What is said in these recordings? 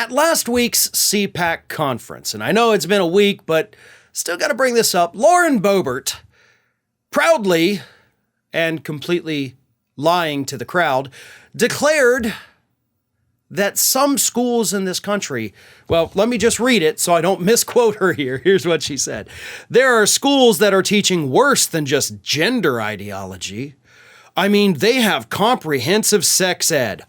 At last week's CPAC conference, and I know it's been a week, but still got to bring this up, Lauren Boebert proudly and completely lying to the crowd declared that some schools in this country, well, let me just read it so I don't misquote her here. Here's what she said. There are schools that are teaching worse than just gender ideology. I mean, they have comprehensive sex ed.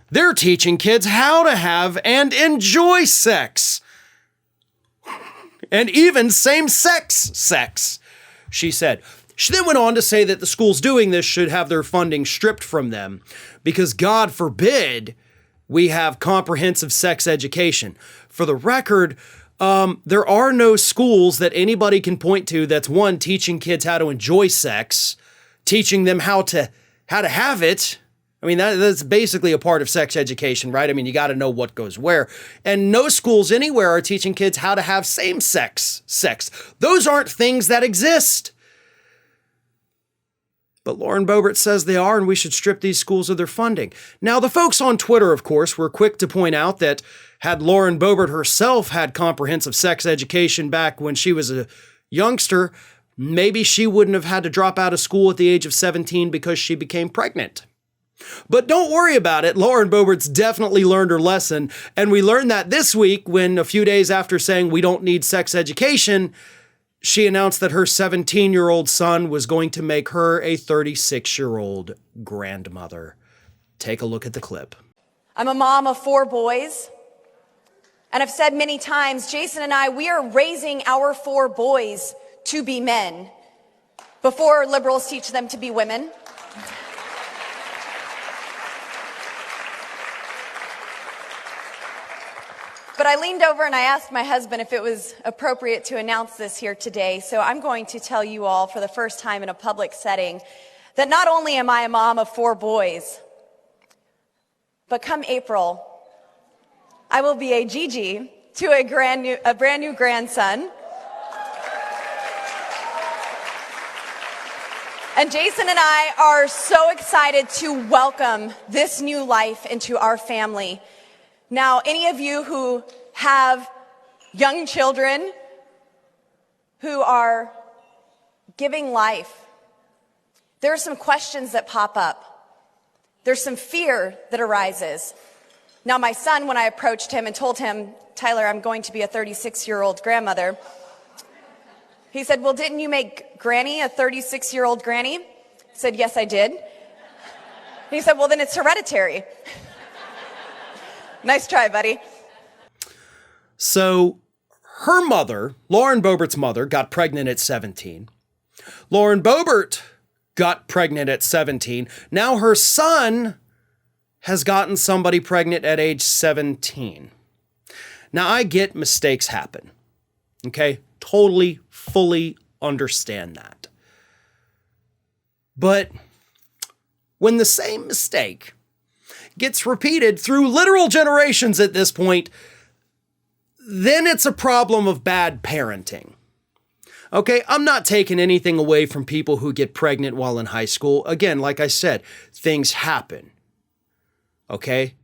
They're teaching kids how to have and enjoy sex. And even same-sex sex, she said. She then went on to say that the schools doing this should have their funding stripped from them because, God forbid, we have comprehensive sex education. For the record, there are no schools that anybody can point to that's, one, teaching kids how to enjoy sex, teaching them how to have it. I mean, that's basically a part of sex education, right? I mean, you got to know what goes where. And no schools anywhere are teaching kids how to have same-sex sex. Those aren't things that exist. But Lauren Boebert says they are, and we should strip these schools of their funding. Now, the folks on Twitter, of course, were quick to point out that had Lauren Boebert herself had comprehensive sex education back when she was a youngster, maybe she wouldn't have had to drop out of school at the age of 17 because she became pregnant. But don't worry about it. Lauren Boebert's definitely learned her lesson. And we learned that this week when, a few days after saying we don't need sex education, she announced that her 17-year-old son was going to make her a 36-year-old grandmother. Take a look at the clip. I'm a mom of 4 boys. And I've said many times, Jason and I, we are raising our 4 boys to be men before liberals teach them to be women. But I leaned over and I asked my husband if it was appropriate to announce this here today. So I'm going to tell you all for the first time in a public setting that not only am I a mom of 4 boys, but come April, I will be a Gigi to a brand new grandson. And Jason and I are so excited to welcome this new life into our family. Now, any of you who have young children who are giving life, there are some questions that pop up. There's some fear that arises. Now, my son, when I approached him and told him, Tyler, I'm going to be a 36-year-old grandmother, he said, well, didn't you make Granny a 36-year-old granny? I said, yes, I did. He said, well, then it's hereditary. Nice try, buddy. So her mother, Lauren Boebert's mother, got pregnant at 17. Lauren Boebert got pregnant at 17. Now her son has gotten somebody pregnant at age 17. Now I get mistakes happen. Okay? Totally, fully understand that. But when the same mistake gets repeated through literal generations at this point, then it's a problem of bad parenting. Okay, I'm not taking anything away from people who get pregnant while in high school. Again, like I said, things happen. Okay?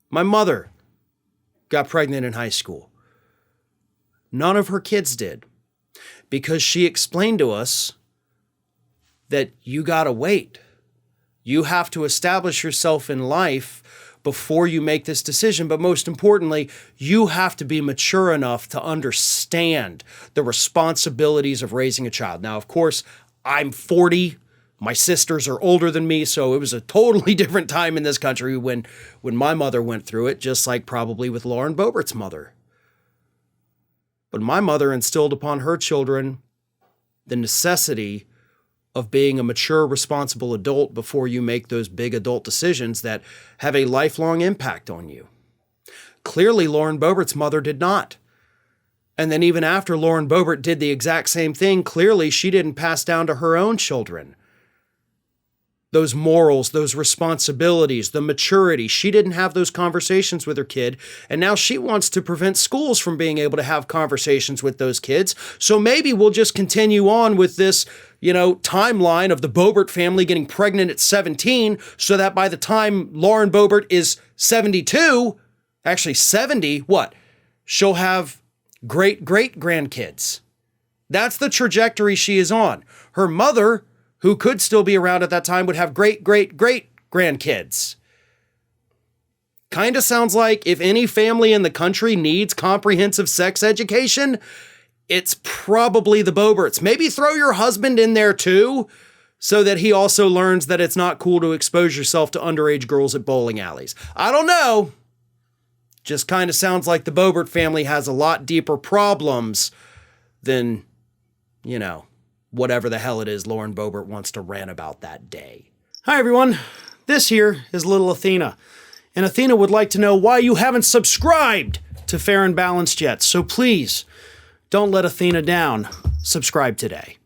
My mother got pregnant in high school. None of her kids did, because she explained to us that you gotta wait. You have to establish yourself in life before you make this decision. But most importantly, you have to be mature enough to understand the responsibilities of raising a child. Now, of course, I'm 40. My sisters are older than me, so it was a totally different time in this country when my mother went through it, just like probably with Lauren Boebert's mother. But my mother instilled upon her children the necessity of being a mature, responsible adult before you make those big adult decisions that have a lifelong impact on you. Clearly, Lauren Boebert's mother did not. And then even after Lauren Boebert did the exact same thing, clearly she didn't pass down to her own children those morals, those responsibilities, the maturity. She didn't have those conversations with her kid, and now she wants to prevent schools from being able to have conversations with those kids. So maybe we'll just continue on with this, timeline of the Boebert family getting pregnant at 17, so that by the time Lauren Boebert is 72, actually 70, she'll have great-great-grandkids. That's the trajectory she is on. Her mother, who could still be around at that time, would have great-great-great-grandkids. Kind of sounds like if any family in the country needs comprehensive sex education, it's probably the Boeberts. Maybe throw your husband in there too, so that he also learns that it's not cool to expose yourself to underage girls at bowling alleys. I don't know. Just kind of sounds like the Boebert family has a lot deeper problems than, whatever the hell it is Lauren Boebert wants to rant about that day. Hi, everyone. This here is little Athena. And Athena would like to know why you haven't subscribed to Fair and Balanced yet. So please, don't let Athena down. Subscribe today.